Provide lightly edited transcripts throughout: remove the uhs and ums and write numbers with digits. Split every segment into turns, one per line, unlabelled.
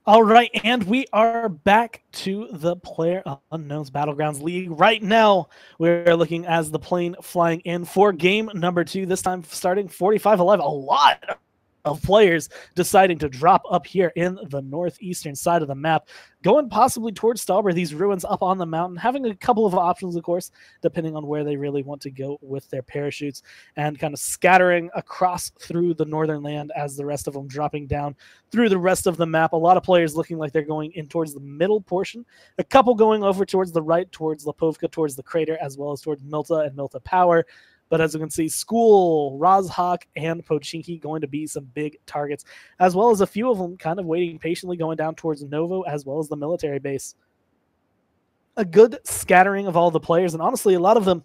All right, and we are back to the Player Unknowns Battlegrounds League. Right now, we're looking as the plane flying in for game number 2, this time starting 45 alive. A lot of players deciding to drop up here in the northeastern side of the map, going possibly towards Stalber, these ruins up on the mountain, having a couple of options, of course, depending on where they really want to go with their parachutes, and kind of scattering across through the northern land as the rest of them dropping down through the rest of the map. A lot of players looking like they're going in towards the middle portion, a couple going over towards the right, towards Lapovka, towards the crater, as well as towards Milta and Milta Power. But as you can see, School, Rozhok, and Pochinki going to be some big targets, as well as a few of them kind of waiting patiently going down towards Novo, as well as the military base. A good scattering of all the players, and honestly, a lot of them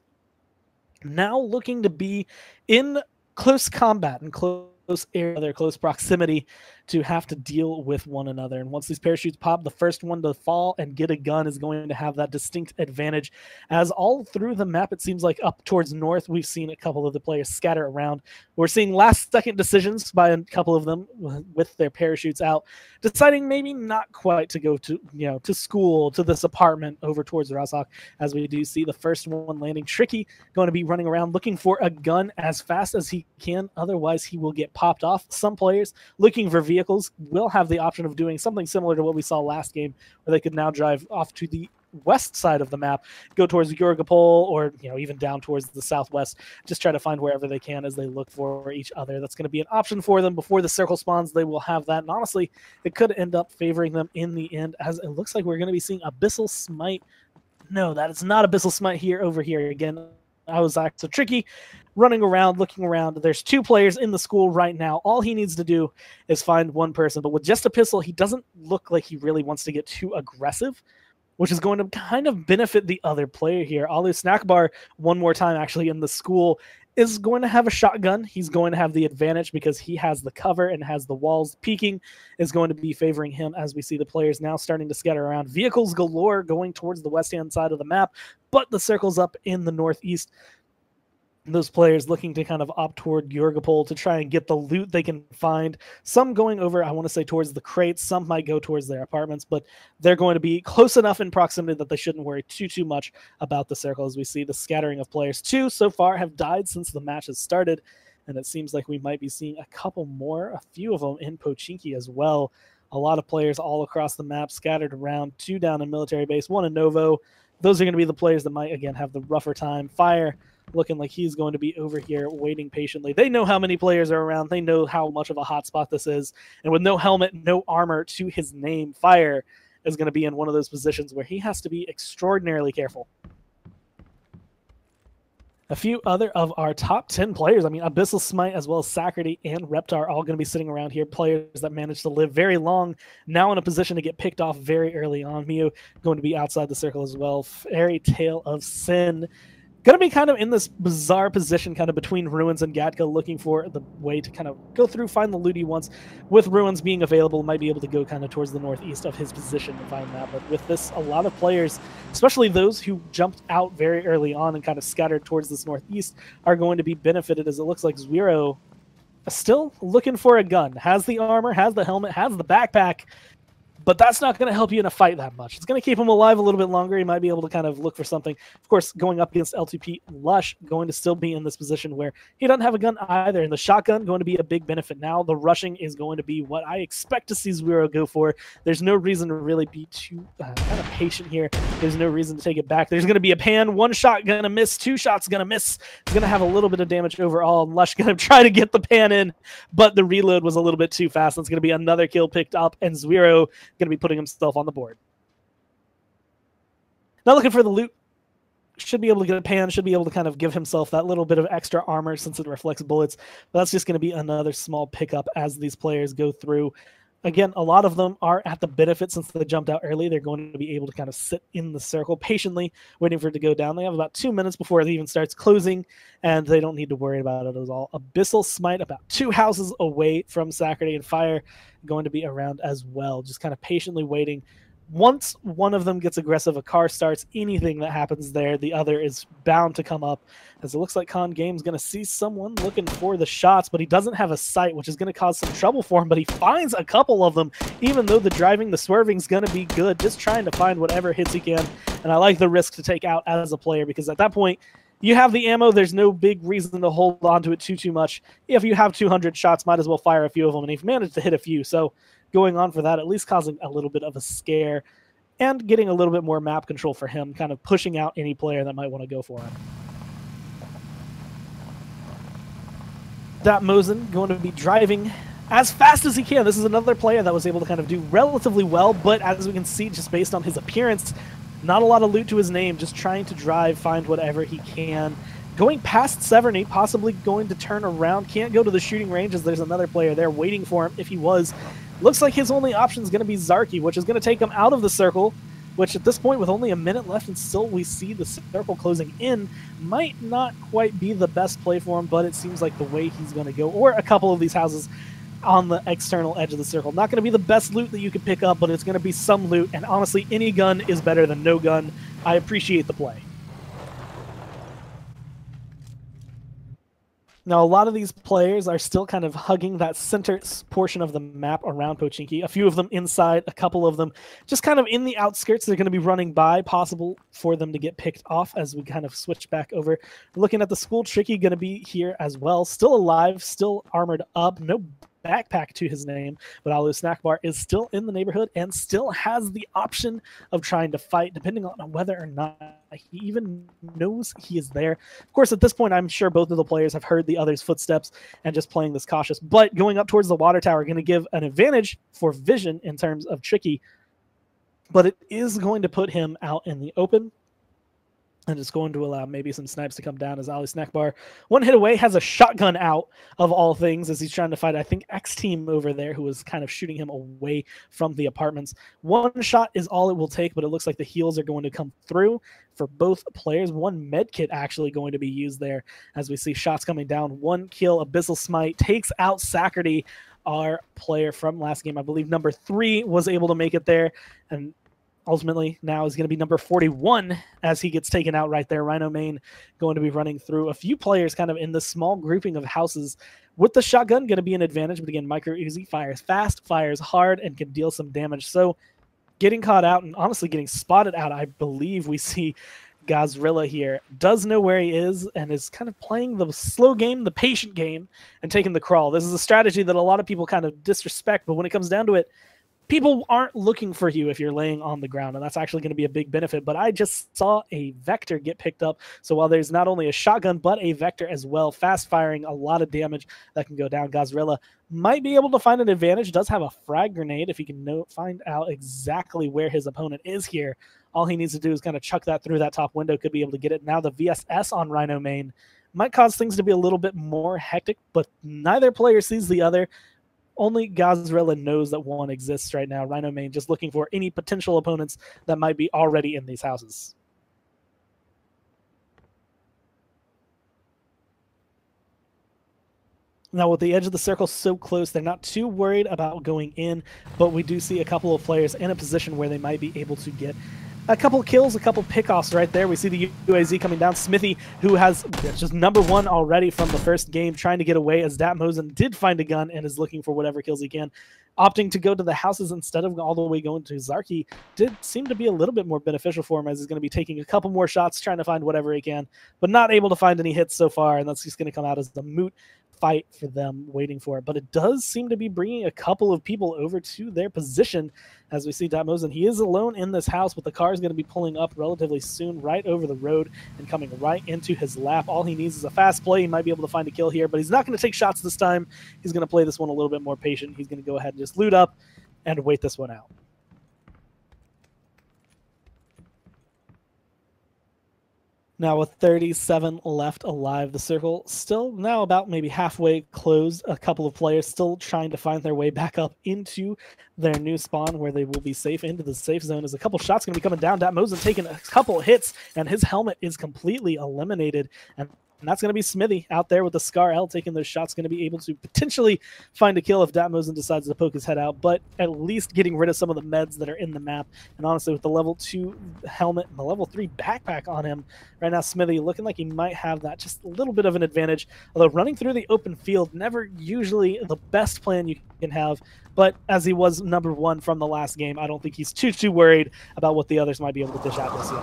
now looking to be in close combat and close area, their close proximity to have to deal with one another. And once these parachutes pop, the first one to fall and get a gun is going to have that distinct advantage, as all through the map, it seems like up towards north, we've seen a couple of the players scatter around. We're seeing last second decisions by a couple of them with their parachutes out, deciding maybe not quite to go to, to school, to this apartment over towards Rozhok, as we do see the first one landing. Tricky going to be running around looking for a gun as fast as he can, otherwise he will get popped off. Some players looking for vehicles will have the option of doing something similar to what we saw last game, where they could now drive off to the west side of the map, go towards Yorgopol, or even down towards the southwest, just try to find wherever they can as they look for each other. That's going to be an option for them before the circle spawns. They will have that, and honestly, it could end up favoring them in the end, as it looks like we're going to be seeing Abyssal Smite. No, that is not Abyssal Smite here. Over here again, I was so Tricky running around, looking around. There's 2 players in the school right now. All he needs to do is find one person, but with just a pistol, he doesn't look like he really wants to get too aggressive, which is going to kind of benefit the other player here. Ali Snackbar, one more time actually in the school, is going to have a shotgun. He's going to have the advantage because he has the cover and has the walls. Peeking is going to be favoring him, as we see the players now starting to scatter around. Vehicles galore going towards the west-hand side of the map, but the circle's up in the northeast. Those players looking to kind of opt toward Yorgopol to try and get the loot they can find. Some going over, I want to say, towards the crates. Some might go towards their apartments, but they're going to be close enough in proximity that they shouldn't worry too much about the circle, as we see the scattering of players. 2 so far have died since the match has started, and it seems like we might be seeing a couple more, a few of them in Pochinki as well. A lot of players all across the map scattered around. 2 down in military base, 1 in Novo. Those are going to be the players that might, again, have the rougher time. Fire looking like he's going to be over here waiting patiently. They know how many players are around. They know how much of a hotspot this is. And with no helmet, no armor to his name, Fire is going to be in one of those positions where he has to be extraordinarily careful. A few other of our top 10 players, Abyssal Smite as well as Sacrity and Reptar, all going to be sitting around here. Players that managed to live very long, now in a position to get picked off very early on. Mio going to be outside the circle as well. Fairy Tale of Sin going to be kind of in this bizarre position kind of between Ruins and Gatka, looking for the way to kind of go through, find the loot he wants. With Ruins being available, might be able to go kind of towards the northeast of his position and find that. But with this, a lot of players, especially those who jumped out very early on and kind of scattered towards this northeast, are going to be benefited, as it looks like Zwiro is still looking for a gun. Has the armor, has the helmet, has the backpack, but that's not going to help you in a fight that much. It's going to keep him alive a little bit longer. He might be able to kind of look for something. Of course, going up against L2P, Lush going to still be in this position where he doesn't have a gun either. And the shotgun going to be a big benefit now. The rushing is going to be what I expect to see Zwiro go for. There's no reason to really be too kind of patient here. There's no reason to take it back. There's going to be a pan. 1 shot going to miss. 2 shots going to miss. It's going to have a little bit of damage overall. And Lush going to try to get the pan in, but the reload was a little bit too fast. It's going to be another kill picked up, and Zwiro going to be putting himself on the board. Now looking for the loot. Should be able to get a pan, should be able to kind of give himself that little bit of extra armor since it reflects bullets. But that's just going to be another small pickup as these players go through. Again, a lot of them are at the benefit since they jumped out early. They're going to be able to kind of sit in the circle patiently, waiting for it to go down. They have about 2 minutes before it even starts closing, and they don't need to worry about it at all. Abyssal Smite about 2 houses away from Sacrity, and Fire going to be around as well, just kind of patiently waiting. once one of them gets aggressive, a car starts, anything that happens there, the other is bound to come up. As it looks like Con Game's going to see someone looking for the shots, but he doesn't have a sight, which is going to cause some trouble for him, but he finds a couple of them, even though the driving, the swerving is going to be good, just trying to find whatever hits he can. And I like the risk to take out as a player, because at that point, you have the ammo. There's no big reason to hold on to it too much. If you have 200 shots, might as well fire a few of them, and he's managed to hit a few. So going on for that, at least causing a little bit of a scare and getting a little bit more map control for him, kind of pushing out any player that might want to go for him. Mosen going to be driving as fast as he can. This is another player that was able to kind of do relatively well, but as we can see, just based on his appearance, not a lot of loot to his name, just trying to drive, find whatever he can. Going past Severny, possibly going to turn around. Can't go to the shooting range as there's another player there waiting for him if he was. Looks like his only option is going to be Zarky, which is going to take him out of the circle, which at this point, with only a minute left and still we see the circle closing in, might not quite be the best play for him, but it seems like the way he's going to go, or a couple of these houses on the external edge of the circle. Not going to be the best loot that you could pick up, but it's going to be some loot, and honestly, any gun is better than no gun. I appreciate the play. Now, a lot of these players are still kind of hugging that center portion of the map around Pochinki. A few of them inside, a couple of them just kind of in the outskirts. They're going to be running by, possible for them to get picked off as we kind of switch back over. Looking at the school, Tricky going to be here as well. Still alive, still armored up, no backpack to his name, but Alu Snackbar is still in the neighborhood and still has the option of trying to fight, depending on whether or not he even knows he is there. Of course, at this point, I'm sure both of the players have heard the other's footsteps and just playing this cautious, but going up towards the water tower, going to give an advantage for vision in terms of Tricky, but it is going to put him out in the open. And it's going to allow maybe some snipes to come down as Ali Snackbar, one hit away, has a shotgun out of all things as he's trying to fight, I think, X-Team over there who was kind of shooting him away from the apartments. One shot is all it will take, but it looks like the heals are going to come through for both players. One med kit actually going to be used there as we see shots coming down. One kill, Abyssal Smite takes out Sacerdy, our player from last game. I believe number 3 was able to make it there, and ultimately now is going to be number 41 as he gets taken out right there. Rhino Main going to be running through a few players kind of in the small grouping of houses with the shotgun, going to be an advantage. But again, Micro Uzi fires fast, fires hard, and can deal some damage. So getting caught out and honestly getting spotted out, I believe we see Gazrilla here does know where he is and is kind of playing the slow game, the patient game, and taking the crawl. This is a strategy that a lot of people kind of disrespect, but when it comes down to it, people aren't looking for you if you're laying on the ground, and that's actually going to be a big benefit. But I just saw a Vector get picked up. So while there's not only a shotgun, but a Vector as well, fast firing, a lot of damage that can go down. Gazrilla might be able to find an advantage, does have a frag grenade if he can find out exactly where his opponent is here. All he needs to do is kind of chuck that through that top window, could be able to get it. Now the VSS on Rhino Main might cause things to be a little bit more hectic, but neither player sees the other. Only Gazrilla knows that one exists right now. Rhino Main just looking for any potential opponents that might be already in these houses. Now, with the edge of the circle so close, they're not too worried about going in, but we do see a couple of players in a position where they might be able to get a couple kills, a couple pickoffs right there. We see the UAZ coming down. Smithy, who has just number 1 already from the first game, trying to get away as Mosen did find a gun and is looking for whatever kills he can. Opting to go to the houses instead of all the way going to Zarky did seem to be a little bit more beneficial for him, as he's going to be taking a couple more shots, trying to find whatever he can, but not able to find any hits so far, and that's just going to come out as the moot fight for them waiting for it. But it does seem to be bringing a couple of people over to their position as we see Mosen. He is alone in this house, but the car is going to be pulling up relatively soon right over the road and coming right into his lap. All he needs is a fast play. He might be able to find a kill here, but he's not going to take shots this time. He's going to play this one a little bit more patient. He's going to go ahead and just loot up and wait this one out. Now with 37 left alive, the circle still now about maybe halfway closed. A couple of players still trying to find their way back up into their new spawn where they will be safe into the safe zone. As a couple shots going to be coming down. Mosen taking a couple hits and his helmet is completely eliminated. And And that's going to be Smithy out there with the Scar L taking those shots, going to be able to potentially find a kill if Datmosen decides to poke his head out, but at least getting rid of some of the meds that are in the map. And honestly, with the level 2 helmet and the level 3 backpack on him, right now Smithy looking like he might have that just a little bit of an advantage. Although running through the open field, never usually the best plan you can have. But as he was number 1 from the last game, I don't think he's too worried about what the others might be able to dish out this yet.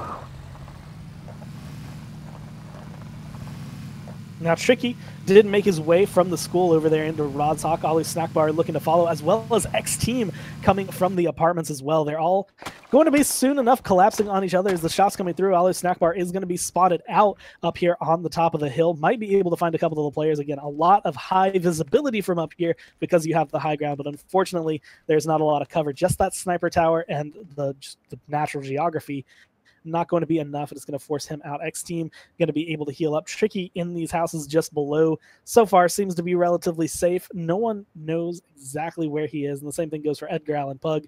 Now, Tricky did make his way from the school over there into Rod's Hawk. Ollie Snackbar looking to follow, as well as X-Team coming from the apartments as well. They're all going to be soon enough collapsing on each other as the shots coming through. Ollie Snackbar is going to be spotted out up here on the top of the hill. Might be able to find a couple of the players. Again, a lot of high visibility from up here because you have the high ground, but unfortunately, there's not a lot of cover. Just that sniper tower and the natural geography not going to be enough. It's going to force him out. X-Team going to be able to heal up. Tricky in these houses just below so far seems to be relatively safe. No one knows exactly where he is, and the same thing goes for Edgar Allan Pug.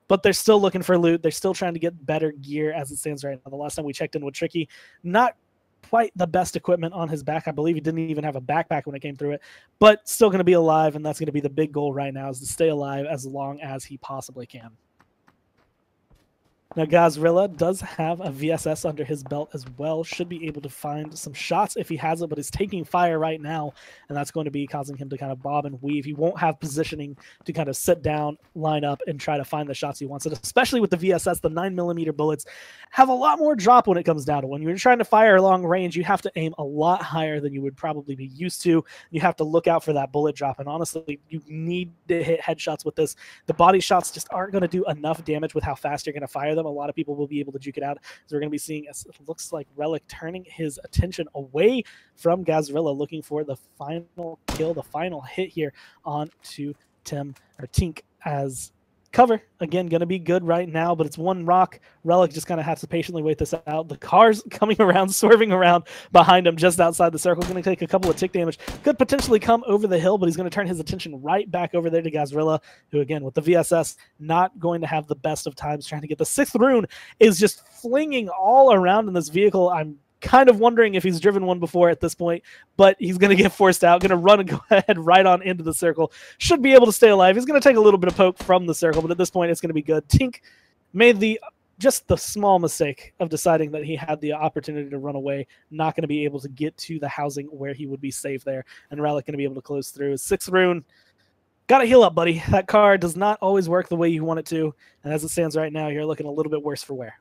But they're still looking for loot. They're still trying to get better gear as it stands right now. The last time we checked in with Tricky, not quite the best equipment on his back. I believe he didn't even have a backpack when it came through it, but still going to be alive, and that's going to be the big goal right now, is to stay alive as long as he possibly can. Now, Gazrilla does have a VSS under his belt as well. Should be able to find some shots if he has it, but is taking fire right now, and that's going to be causing him to kind of bob and weave. He won't have positioning to kind of sit down, line up, and try to find the shots he wants. And especially with the VSS, the 9mm bullets have a lot more drop when it comes down to when you're trying to fire long range. You have to aim a lot higher than you would probably be used to. You have to look out for that bullet drop, and honestly, you need to hit headshots with this. The body shots just aren't going to do enough damage with how fast you're going to fire them. A lot of people will be able to juke it out. So we're going to be seeing, as it looks like, Relic turning his attention away from Gazrilla, looking for the final kill, the final hit here on to Tink, as cover, again, going to be good right now, but it's one rock. Relic just kind of has to patiently wait this out. The car's coming around, swerving around behind him just outside the circle. Going to take a couple of tick damage. Could potentially come over the hill, but he's going to turn his attention right back over there to Gazrilla, who, again, with the VSS, not going to have the best of times trying to get the 6th rune, is just flinging all around in this vehicle. I'm kind of wondering if he's driven one before at this point, but he's going to get forced out, going to run and go ahead right on into the circle. Should be able to stay alive. He's going to take a little bit of poke from the circle, but at this point, it's going to be good. Tink made just the small mistake of deciding that he had the opportunity to run away, not going to be able to get to the housing where he would be safe there, and Relic going to be able to close through. 6th rune. Got to heal up, buddy. That car does not always work the way you want it to, and as it stands right now, you're looking a little bit worse for wear.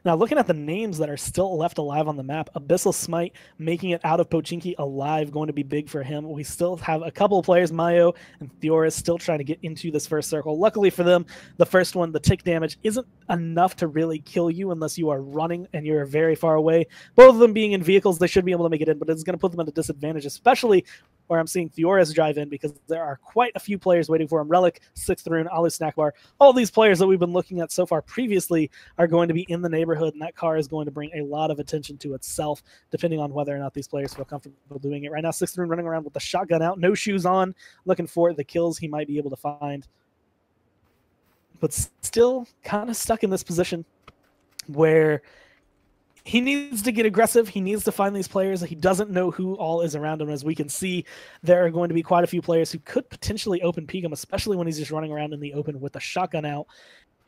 Now, looking at the names that are still left alive on the map, Abyssal Smite making it out of Pochinki alive, going to be big for him. We still have a couple of players, Mayo and Theoris, still trying to get into this first circle. Luckily for them, the first one, the tick damage, isn't enough to really kill you unless you are running and you're very far away. Both of them being in vehicles, they should be able to make it in, but it's going to put them at a disadvantage, especially where I'm seeing Theoris drive in, because there are quite a few players waiting for him. Relic, 6th rune, Ali Snackbar, all these players that we've been looking at so far previously are going to be in the neighborhood, and that car is going to bring a lot of attention to itself, depending on whether or not these players feel comfortable doing it. Right now, 6th rune running around with the shotgun out, no shoes on, looking for the kills he might be able to find. But still kind of stuck in this position where he needs to get aggressive. He needs to find these players. He doesn't know who all is around him. As we can see, there are going to be quite a few players who could potentially open peek him, especially when he's just running around in the open with the shotgun out.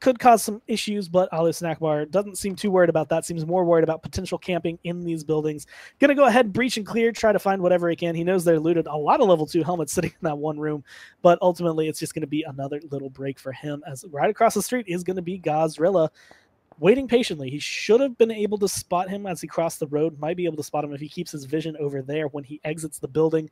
Could cause some issues, but Ali Snackbar doesn't seem too worried about that. Seems more worried about potential camping in these buildings. Going to go ahead, breach and clear, try to find whatever he can. He knows they're looted. A lot of level 2 helmets sitting in that one room, but ultimately it's just going to be another little break for him, as right across the street is going to be Gazrilla, waiting patiently. He should have been able to spot him as he crossed the road. Might be able to spot him if he keeps his vision over there when he exits the building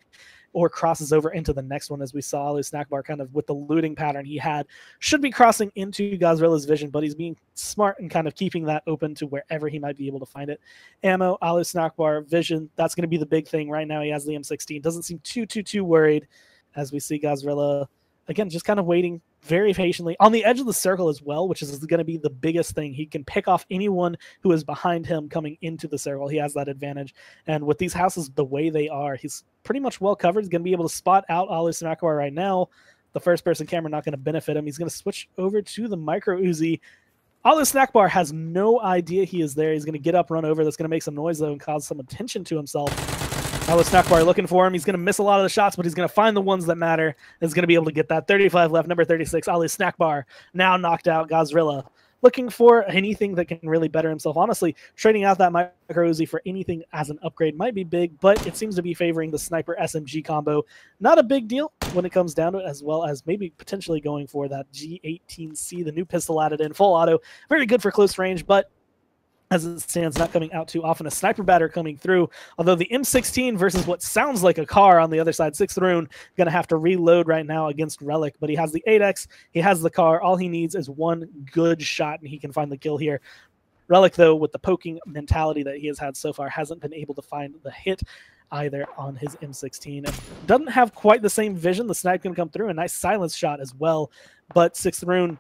or crosses over into the next one, as we saw Ali Snackbar kind of with the looting pattern he had. Should be crossing into Gazrilla's vision, but he's being smart and kind of keeping that open to wherever he might be able to find it. Ammo, Ali Snackbar, vision, that's going to be the big thing right now. He has the M16. Doesn't seem too worried, as we see Gazrilla, again, just kind of waiting very patiently on the edge of the circle as well, which is going to be the biggest thing. He can pick off anyone who is behind him coming into the circle. He has that advantage. And with these houses the way they are, he's pretty much well covered. He's going to be able to spot out Ali Snackbar right now. The first-person camera not going to benefit him. He's going to switch over to the micro Uzi. Ali Snack Bar has no idea he is there. He's going to get up, run over. That's going to make some noise, though, and cause some attention to himself. Ali Snack Bar looking for him. He's going to miss a lot of the shots, but he's going to find the ones that matter. He's going to be able to get that. 35 left, number 36, Ali Snack Bar. Now knocked out Gazrilla. Looking for anything that can really better himself. Honestly, trading out that micro Uzi for anything as an upgrade might be big, but it seems to be favoring the sniper SMG combo. Not a big deal when it comes down to it, as well as maybe potentially going for that G18C, the new pistol added in, full auto. Very good for close range, but as it stands, not coming out too often. A sniper batter coming through, although the M16 versus what sounds like a car on the other side. 6th Rune going to have to reload right now against Relic, but he has the 8X, he has the car. All he needs is one good shot, and he can find the kill here. Relic, though, with the poking mentality that he has had so far, hasn't been able to find the hit either on his M16. And doesn't have quite the same vision. The snipe can come through. A nice silence shot as well, but 6th Rune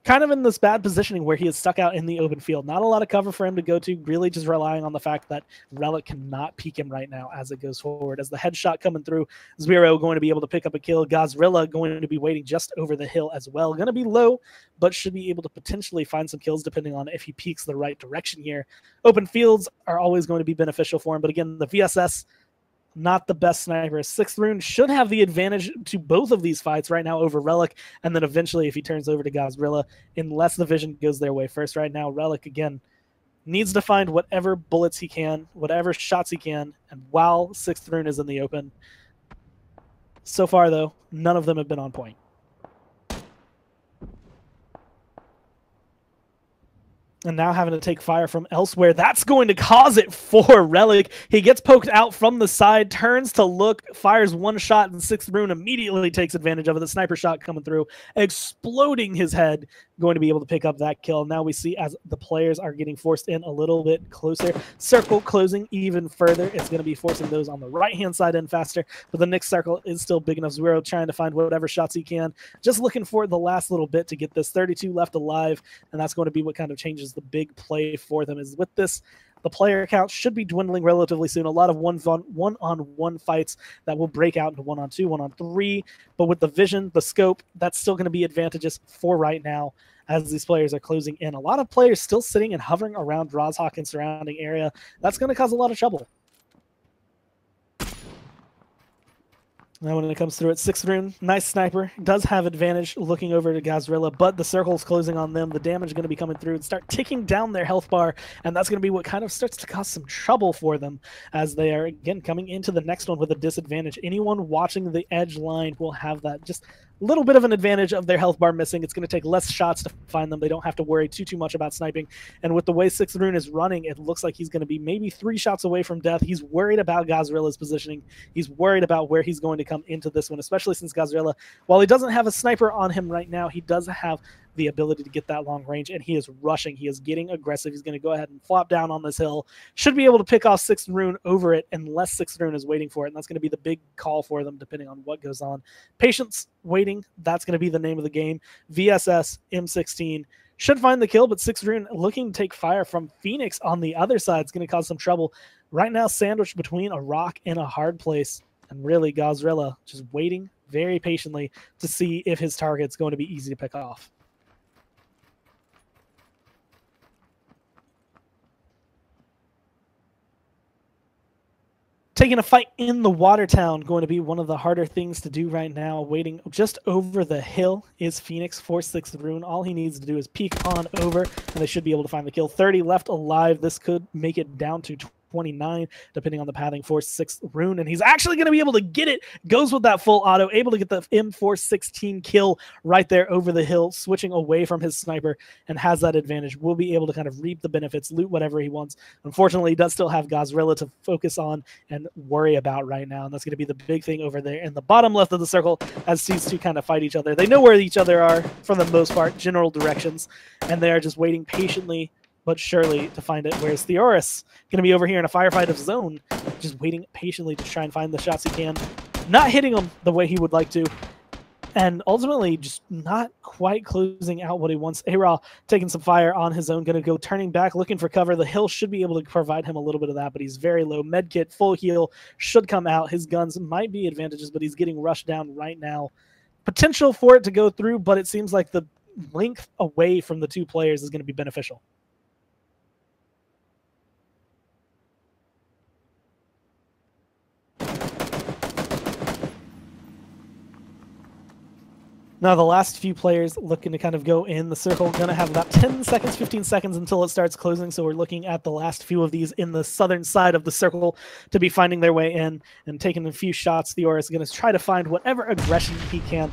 kind of in this bad positioning where he is stuck out in the open field. Not a lot of cover for him to go to, really just relying on the fact that Relic cannot peek him right now as it goes forward. As the headshot coming through, Zero going to be able to pick up a kill. Gazrilla going to be waiting just over the hill as well. Going to be low, but should be able to potentially find some kills depending on if he peeks the right direction here. Open fields are always going to be beneficial for him, but again, the VSS, not the best sniper. 6th Rune should have the advantage to both of these fights right now over Relic, and then eventually if he turns over to Gazrilla, unless the vision goes their way first. Right now, Relic, again, needs to find whatever bullets he can, whatever shots he can, and while 6th Rune is in the open. So far, though, none of them have been on point. And now having to take fire from elsewhere. That's going to cause it for Relic. He gets poked out from the side, turns to look, fires one shot, and 6th Rune immediately takes advantage of it. The sniper shot coming through, exploding his head, going to be able to pick up that kill. Now we see as the players are getting forced in a little bit closer. Circle closing even further. It's going to be forcing those on the right-hand side in faster, but the next circle is still big enough. Zero trying to find whatever shots he can. Just looking for the last little bit to get this. 32 left alive, and that's going to be what kind of changes the big play for them. Is with this, the player count should be dwindling relatively soon. A lot of one-on-one fights that will break out into one-on-2, one-on-3, but with the vision, the scope, that's still going to be advantageous for right now as these players are closing in. A lot of players still sitting and hovering around Rozhawk and surrounding area. That's going to cause a lot of trouble. Now when it comes through at 6th Rune, nice sniper, does have advantage looking over to Gazrilla, but the circle's closing on them. The damage is going to be coming through and start ticking down their health bar, and that's going to be what kind of starts to cause some trouble for them as they are, again, coming into the next one with a disadvantage. Anyone watching the edge line will have that just little bit of an advantage of their health bar missing. It's going to take less shots to find them. They don't have to worry too much about sniping. And with the way 6th Rune is running, it looks like he's going to be maybe 3 shots away from death. He's worried about Gazrilla's positioning. He's worried about where he's going to come into this one, especially since Gazrilla, while he doesn't have a sniper on him right now, he does have the ability to get that long range, and he is rushing. He is getting aggressive. He's going to go ahead and flop down on this hill. Should be able to pick off 6th Rune over it unless 6th Rune is waiting for it, and that's going to be the big call for them depending on what goes on. Patience, waiting, that's going to be the name of the game. VSS, M16, should find the kill, but 6th Rune looking to take fire from Phoenix on the other side. It's going to cause some trouble. Right now, sandwiched between a rock and a hard place, and really Gazrilla just waiting very patiently to see if his target's going to be easy to pick off. Taking a fight in the Watertown, going to be one of the harder things to do right now. Waiting just over the hill is Phoenix for 6th Rune. All he needs to do is peek on over, and they should be able to find the kill. 30 left alive. This could make it down to 29, depending on the pathing for 6th Rune, and he's actually going to be able to get it. Goes with that full auto, able to get the M416 kill right there over the hill, switching away from his sniper, and has that advantage. Will be able to kind of reap the benefits, loot whatever he wants. Unfortunately, he does still have Gazrilla to focus on and worry about right now, and that's going to be the big thing over there in the bottom left of the circle as these two kind of fight each other. They know where each other are for the most part, general directions, and they are just waiting patiently but surely to find it. Whereas Theoris going to be over here in a firefight of his own, just waiting patiently to try and find the shots he can. Not hitting them the way he would like to, and ultimately just not quite closing out what he wants. A-Raw taking some fire on his own, going to go turning back, looking for cover. The hill should be able to provide him a little bit of that, but he's very low. Medkit, full heal, should come out. His guns might be advantages, but he's getting rushed down right now. Potential for it to go through, but it seems like the length away from the two players is going to be beneficial. Now, the last few players looking to kind of go in the circle, going to have about 10 seconds, 15 seconds until it starts closing. So we're looking at the last few of these in the southern side of the circle to be finding their way in and taking a few shots. Theora is going to try to find whatever aggression he can.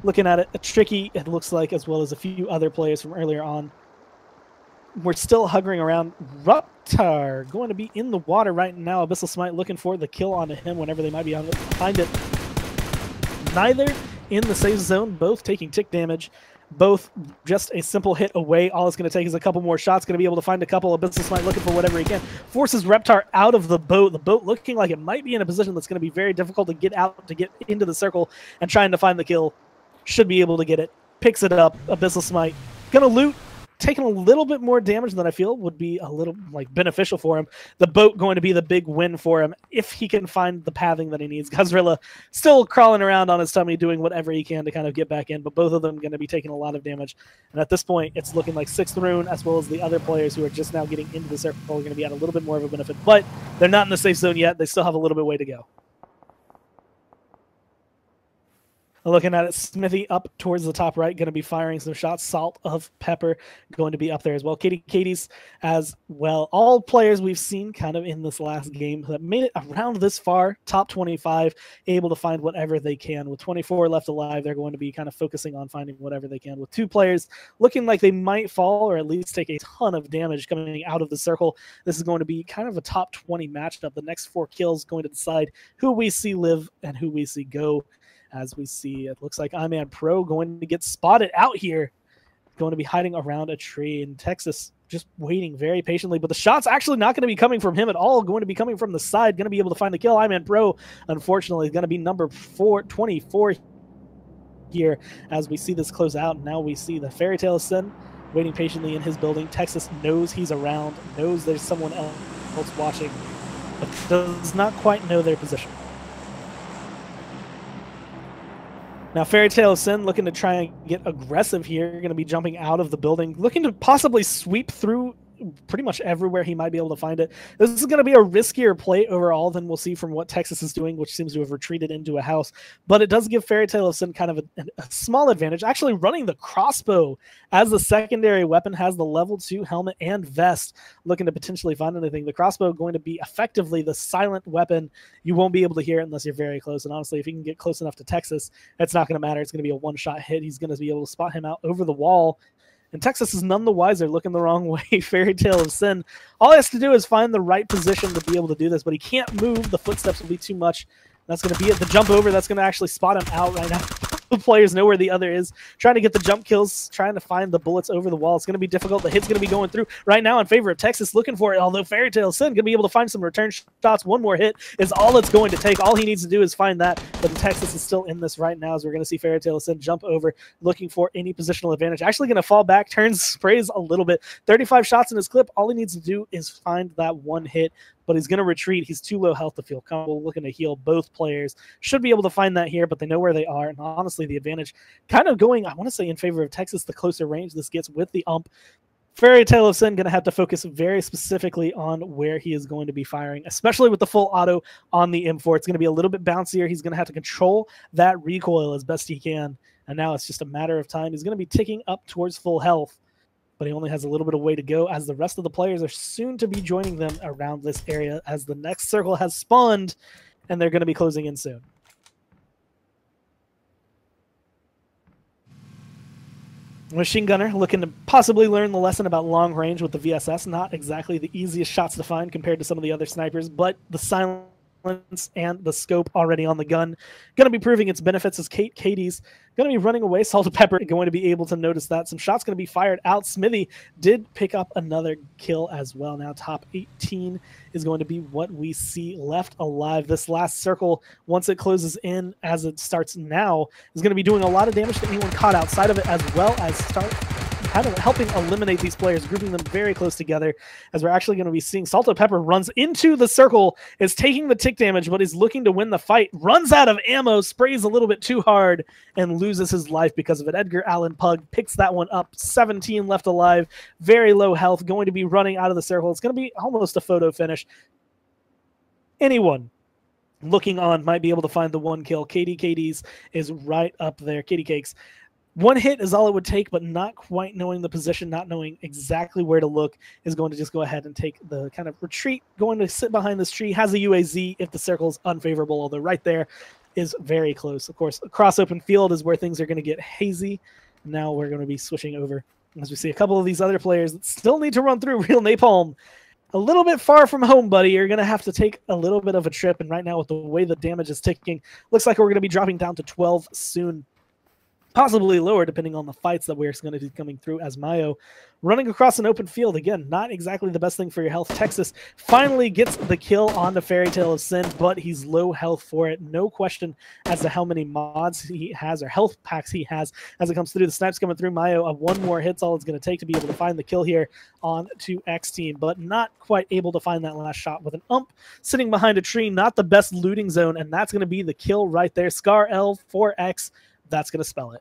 Looking at it, Tricky, it looks like, as well as a few other players from earlier on. We're still hovering around. Ruptar going to be in the water right now. Abyssal Smite looking for the kill onto him whenever they might be on it. Find it. Neither in the safe zone, both taking tick damage, both just a simple hit away. All it's going to take is a couple more shots. Going to be able to find a couple. Abyssal Smite looking for whatever he can. Forces Reptar out of the boat. The boat looking like it might be in a position that's going to be very difficult to get out, to get into the circle, and trying to find the kill. Should be able to get it. Picks it up. Abyssal Smite. Going to loot. Taking a little bit more damage than I feel would be a little beneficial for him. The boat going to be the big win for him if he can find the pathing that he needs. Gazrilla still crawling around on his tummy doing whatever he can to kind of get back in, but both of them going to be taking a lot of damage. And at this point, it's looking like 6th Rune as well as the other players who are just now getting into the circle are going to be at a little bit more of a benefit, but they're not in the safe zone yet. They still have a little bit way to go. Looking at it, Smithy up towards the top right, going to be firing some shots. Salt of Pepper going to be up there as well. Katie's as well. All players we've seen kind of in this last game that made it around this far, top 25, able to find whatever they can. With 24 left alive, they're going to be kind of focusing on finding whatever they can. With 2 players looking like they might fall or at least take a ton of damage coming out of the circle, this is going to be kind of a top 20 matchup. The next 4 kills going to decide who we see live and who we see go. As we see, it looks like Iman Pro going to get spotted out here, going to be hiding around a tree in Texas, just waiting very patiently. But the shot's actually not going to be coming from him at all, going to be coming from the side, going to be able to find the kill. Iman Pro, unfortunately, is going to be number 24 here as we see this close out. Now we see the Fairy Tale Sin waiting patiently in his building. Texas knows he's around, knows there's someone else watching, but does not quite know their position. Now, Fairy Tale of Sin looking to try and get aggressive here. Going to be jumping out of the building, looking to possibly sweep through pretty much everywhere he might be able to find it. This is going to be a riskier play overall than we'll see from what Texas is doing, which seems to have retreated into a house. But it does give Fairy Tale of Sin kind of a small advantage. Actually running the crossbow as the secondary weapon, has the level 2 helmet and vest, looking to potentially find anything. The crossbow going to be effectively the silent weapon. You won't be able to hear it unless you're very close. And honestly, if you can get close enough to Texas, it's not going to matter. It's going to be a one-shot hit. He's going to be able to spot him out over the wall. And Texas is none the wiser, looking the wrong way. Fairy Tale of Sin. All he has to do is find the right position to be able to do this, but he can't move. The footsteps will be too much. That's going to be it. The jump over, that's going to actually spot him out right now. The players know where the other is. Trying to get the jump kills, trying to find the bullets over the wall. It's going to be difficult. The hit's going to be going through right now in favor of Texas, looking for it. Although Fairy Tale of Sin going to be able to find some return shots. One more hit is all it's going to take. All he needs to do is find that. But the Texas is still in this right now, as we're going to see Fairy Tale of Sin jump over, looking for any positional advantage. Actually going to fall back, turns, sprays a little bit. 35 shots in his clip. All he needs to do is find that one hit. But he's going to retreat. He's too low health to feel comfortable, looking to heal. Both players should be able to find that here, but they know where they are. And honestly, the advantage kind of going, I want to say, in favor of Texas, the closer range this gets with the ump. Fairy Tale of Sin going to have to focus very specifically on where he is going to be firing, especially with the full auto on the M4. It's going to be a little bit bouncier. He's going to have to control that recoil as best he can. And now it's just a matter of time. He's going to be ticking up towards full health, but he only has a little bit of way to go, as the rest of the players are soon to be joining them around this area as the next circle has spawned, and they're going to be closing in soon. Machine Gunner looking to possibly learn the lesson about long range with the VSS. Not exactly the easiest shots to find compared to some of the other snipers, but the silence and the scope already on the gun going to be proving its benefits, as Katie's going to be running away. Salt and Pepper going to be able to notice that. Some shots going to be fired out. Smithy did pick up another kill as well. Now top 18 is going to be what we see left alive. This last circle, once it closes in as it starts now, is going to be doing a lot of damage to anyone caught outside of it, as well as start kind of helping eliminate these players, grouping them very close together, as we're actually going to be seeing Salted Pepper runs into the circle, is taking the tick damage, but is looking to win the fight, runs out of ammo, sprays a little bit too hard, and loses his life because of it. Edgar Allan Pug picks that one up, 17 left alive, very low health, going to be running out of the circle. It's going to be almost a photo finish. Anyone looking on might be able to find the one kill. KD's is right up there. Katie Cakes. One hit is all it would take, but not quite knowing the position, not knowing exactly where to look, is going to just go ahead and take the kind of retreat, going to sit behind this tree, has a UAZ if the circle is unfavorable, although right there is very close. Of course, across open field is where things are going to get hazy. Now we're going to be switching over as we see a couple of these other players that still need to run through. Real Napalm, a little bit far from home, buddy. You're going to have to take a little bit of a trip, and right now with the way the damage is ticking, looks like we're going to be dropping down to 12 soon. Possibly lower, depending on the fights that we're going to be coming through, as Mayo running across an open field. Again, not exactly the best thing for your health. Texas finally gets the kill on the Fairy Tale of Sin, but he's low health for it. No question as to how many mods he has or health packs he has as it comes through. The snipes coming through. Mayo, one more hit's all it's going to take to be able to find the kill here on to X Team, but not quite able to find that last shot with an ump sitting behind a tree. Not the best looting zone, and that's going to be the kill right there. Scar L for X. That's going to spell it.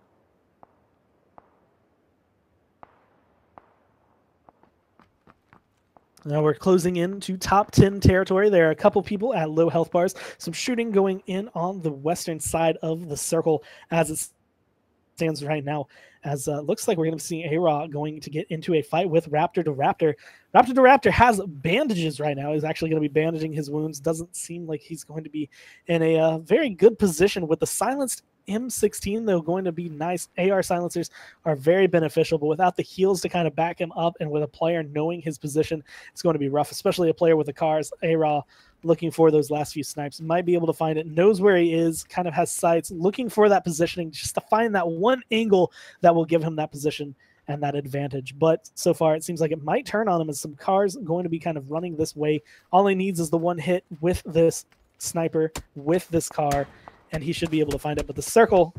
Now we're closing into top 10 territory. There are a couple people at low health bars. Some shooting going in on the western side of the circle as it stands right now. As looks like we're going to be seeing A-Raw going to get into a fight with Raptor to Raptor. Raptor to Raptor has bandages right now. He's actually going to be bandaging his wounds. Doesn't seem like he's going to be in a very good position with the silenced M16, though, going to be nice. AR silencers are very beneficial, but without the heals to kind of back him up and with a player knowing his position, it's going to be rough, especially a player with the cars. A-Raw looking for those last few snipes, might be able to find it, knows where he is, kind of has sights, looking for that positioning just to find that one angle that will give him that position and that advantage. But so far it seems like it might turn on him as some cars going to be kind of running this way. All he needs is the one hit with this sniper, with this car, and he should be able to find it. But the circle,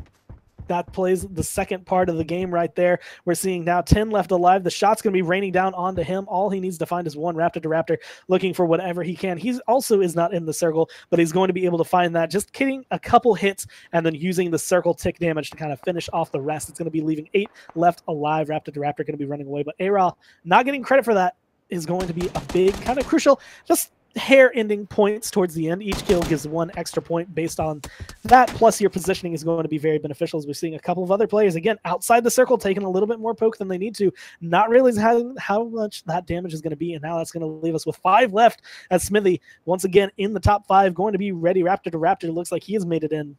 that plays the second part of the game right there. We're seeing now 10 left alive. The shot's going to be raining down onto him. All he needs to find is one Raptor to Raptor, looking for whatever he can. He also is not in the circle, but he's going to be able to find that. Just getting a couple hits and then using the circle tick damage to kind of finish off the rest. It's going to be leaving 8 left alive. Raptor to Raptor going to be running away, but A-Raw not getting credit for that is going to be a big, kind of crucial, just hair-ending points towards the end. Each kill gives 1 extra point based on that, plus your positioning is going to be very beneficial, as we're seeing a couple of other players, again, outside the circle, taking a little bit more poke than they need to, not realizing how much that damage is going to be, and now that's going to leave us with 5 left as Smithy, once again, in the top 5, going to be ready. Raptor to Raptor looks like he has made it in.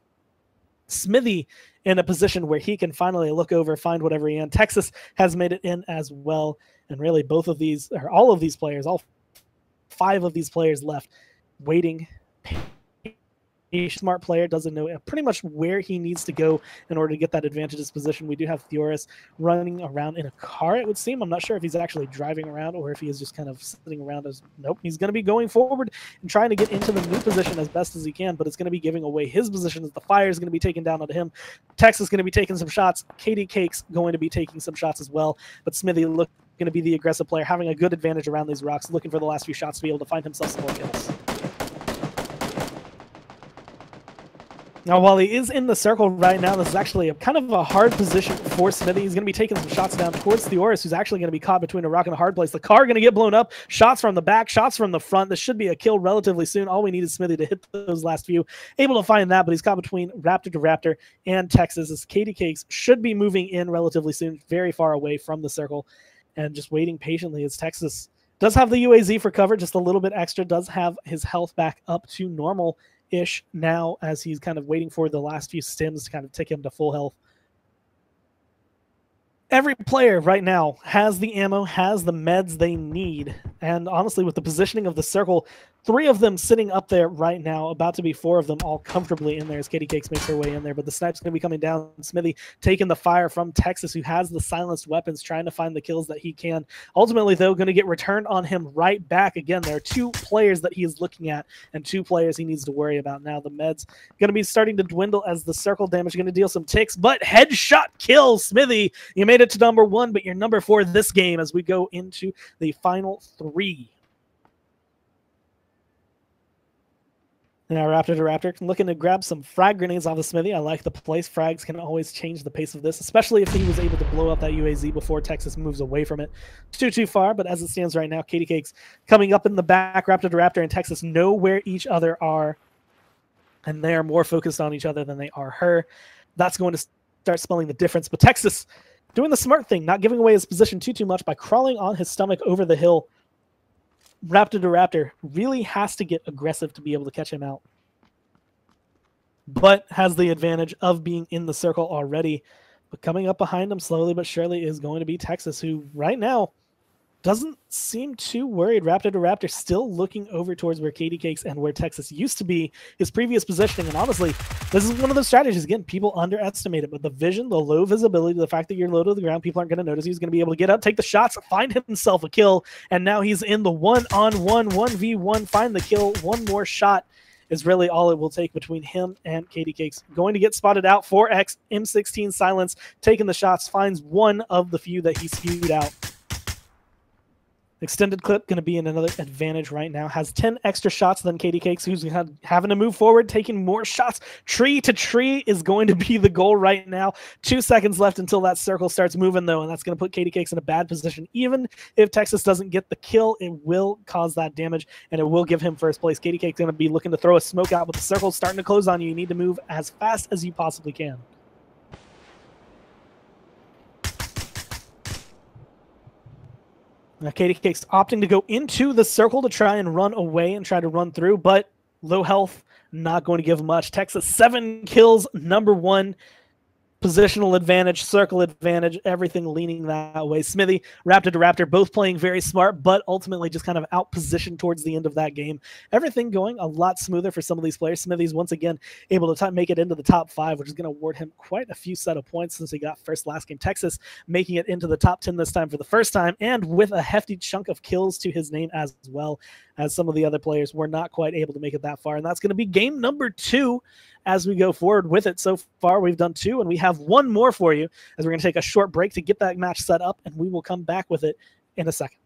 Smithy in a position where he can finally look over, find whatever he can. Texas has made it in as well, and really both of these, or all of these players, all 5 of these players left waiting. A smart player doesn't know pretty much where he needs to go in order to get that advantageous position. We do have Theoris running around in a car, it would seem. I'm not sure if he's actually driving around or if he is just kind of sitting around as, nope, he's going to be going forward and trying to get into the new position as best as he can, but it's going to be giving away his position as the fire is going to be taken down onto him. Tex is going to be taking some shots. Katie Cake's going to be taking some shots as well, but Smithy going to be the aggressive player, having a good advantage around these rocks, looking for the last few shots to be able to find himself some more kills. Now, while he is in the circle right now, this is actually a kind of a hard position for Smithy. He's going to be taking some shots down towards Theoris, who's actually going to be caught between a rock and a hard place. The car going to get blown up. Shots from the back, shots from the front. This should be a kill relatively soon. All we need is Smithy to hit those last few. Able to find that, but he's caught between Raptor to Raptor and Texas, as Katie Cakes should be moving in relatively soon, very far away from the circle, and just waiting patiently as Texas does have the UAZ for cover, just a little bit extra, does have his health back up to normal-ish now as he's kind of waiting for the last few stims to kind of take him to full health. Every player right now has the ammo, has the meds they need, and honestly, with the positioning of the circle, Three of them sitting up there right now, about to be four of them all comfortably in there as Katie Cakes makes her way in there. But the snipe's going to be coming down. Smithy taking the fire from Texas, who has the silenced weapons, trying to find the kills that he can. Ultimately, though, going to get returned on him right back again. There are two players that he is looking at and two players he needs to worry about now. The meds going to be starting to dwindle as the circle damage going to deal some ticks, but headshot kill. Smithy, you made it to number 1, but you're number 4 this game as we go into the final 3. Now Raptor to Raptor, looking to grab some frag grenades off the Smithy. I like the place. Frags can always change the pace of this, especially if he was able to blow up that UAZ before Texas moves away from it too far. But as it stands right now, Katie Cakes coming up in the back. Raptor to Raptor and Texas know where each other are, and they are more focused on each other than they are her. That's going to start spelling the difference. But Texas doing the smart thing, not giving away his position too much by crawling on his stomach over the hill. Raptor to Raptor really has to get aggressive to be able to catch him out, but has the advantage of being in the circle already. But coming up behind him slowly but surely is going to be Texas, who right now doesn't seem too worried. Raptor to Raptor still looking over towards where Katie Cakes and where Texas used to be, his previous positioning. And honestly, this is one of those strategies, again, people underestimate it, but the vision, the low visibility, the fact that you're low to the ground, people aren't going to notice. He's going to be able to get up, take the shots, find himself a kill, and now he's in the 1-on-1, 1v1, find the kill. One more shot is really all it will take between him and Katie Cakes. Going to get spotted out. 4x, M16 silence, taking the shots, finds one of the few that he spewed out. Extended clip going to be in another advantage right now. Has 10 extra shots than Katie Cakes, who's having to move forward, taking more shots. Tree to tree is going to be the goal right now. 2 seconds left until that circle starts moving, though, and that's going to put Katie Cakes in a bad position. Even if Texas doesn't get the kill, it will cause that damage, and it will give him first place. Katie Cakes going to be looking to throw a smoke out, but the circle's starting to close on you. You need to move as fast as you possibly can. Now, Katie Cakes opting to go into the circle to try and run away and try to run through, but low health, not going to give much. Texas, 7 kills, number 1. Positional advantage, circle advantage, everything leaning that way. Smithy, Raptor to Raptor, both playing very smart, but ultimately just kind of out-positioned towards the end of that game. Everything going a lot smoother for some of these players. Smithy's once again able to make it into the top 5, which is going to award him quite a few set of points since he got first last game. Texas making it into the top 10 this time for the first time, and with a hefty chunk of kills to his name as well, as some of the other players were not quite able to make it that far. And that's going to be game number 2 as we go forward with it. So far, we've done 2, and we have 1 more for you as we're going to take a short break to get that match set up, and we will come back with it in a second.